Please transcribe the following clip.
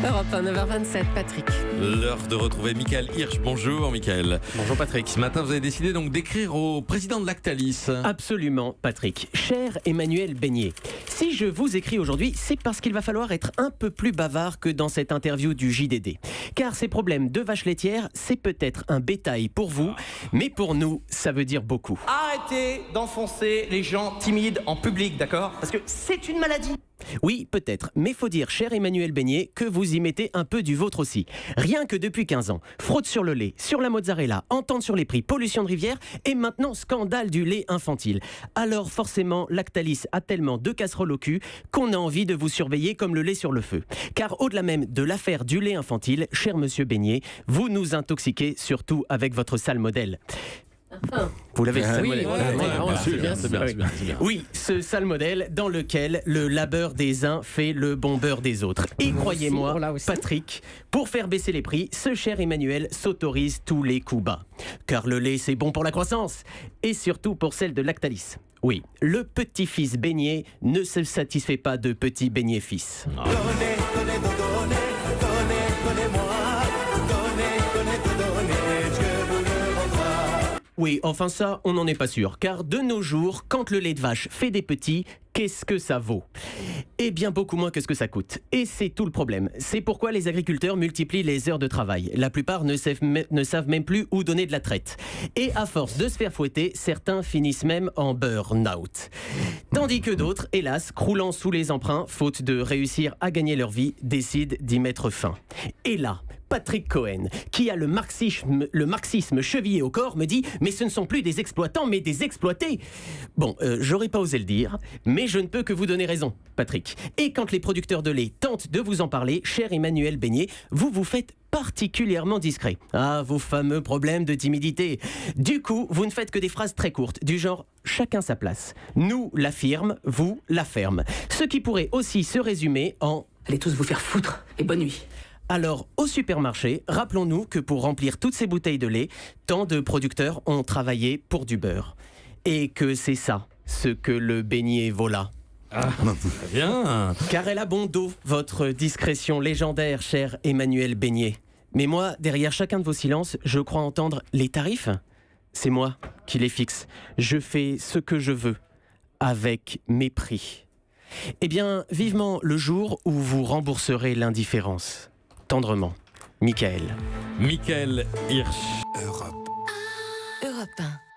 Europe 1, 9h27, Patrick. L'heure de retrouver Michael Hirsch. Bonjour Michael. Bonjour Patrick. Ce matin, vous avez décidé donc d'écrire au président de Lactalis. Absolument Patrick. Cher Emmanuel Beignet, si je vous écris aujourd'hui, c'est parce qu'il va falloir être un peu plus bavard que dans cette interview du JDD. Car ces problèmes de vaches laitières, c'est peut-être un bétail pour vous, mais pour nous, ça veut dire beaucoup. Arrêtez d'enfoncer les gens timides en public, d'accord? Parce que c'est une maladie. Oui, peut-être, mais faut dire, cher Emmanuel Beignet, que vous y mettez un peu du vôtre aussi. Rien que depuis 15 ans, fraude sur le lait, sur la mozzarella, entente sur les prix, pollution de rivière et maintenant scandale du lait infantile. Alors forcément, Lactalis a tellement de casseroles au cul qu'on a envie de vous surveiller comme le lait sur le feu. Car au-delà même de l'affaire du lait infantile, cher monsieur Beignet, vous nous intoxiquez surtout avec votre sale modèle. Vous l'avez, sale modèle. C'est bien. Oui, ce sale modèle dans lequel le labeur des uns fait le bon beurre des autres. Et croyez-moi, Patrick, pour faire baisser les prix, ce cher Emmanuel s'autorise tous les coups bas. Car le lait, c'est bon pour la croissance. Et surtout pour celle de Lactalis. Oui, le petit-fils Beignet ne se satisfait pas de petit Beignet-fils. Oui, enfin ça, on n'en est pas sûr. Car de nos jours, quand le lait de vache fait des petits, qu'est-ce que ça vaut? Eh bien, beaucoup moins que ce que ça coûte. Et c'est tout le problème. C'est pourquoi les agriculteurs multiplient les heures de travail. La plupart ne savent même plus où donner de la traite. Et à force de se faire fouetter, certains finissent même en burn-out. Tandis que d'autres, hélas, croulant sous les emprunts, faute de réussir à gagner leur vie, décident d'y mettre fin. Et là, Patrick Cohen, qui a le marxisme chevillé au corps, me dit « Mais ce ne sont plus des exploitants, mais des exploités !» Bon, j'aurais pas osé le dire, mais je ne peux que vous donner raison, Patrick. Et quand les producteurs de lait tentent de vous en parler, cher Emmanuel Beignet, vous vous faites particulièrement discret. Ah, vos fameux problèmes de timidité. Du coup, vous ne faites que des phrases très courtes, du genre « chacun sa place ». Nous, la firme, vous, la ferme. Ce qui pourrait aussi se résumer en « allez tous vous faire foutre et bonne nuit ». Alors, au supermarché, rappelons-nous que pour remplir toutes ces bouteilles de lait, tant de producteurs ont travaillé pour du beurre. Et que c'est ça, ce que le beignet vaut là. Ah, très bien. Car elle a bon dos, votre discrétion légendaire, cher Emmanuel Beignet. Mais moi, derrière chacun de vos silences, je crois entendre les tarifs. C'est moi qui les fixe. Je fais ce que je veux, avec mépris. Eh bien, vivement le jour où vous rembourserez l'indifférence. Tendrement, Michael. Michael Hirsch. Europe 1.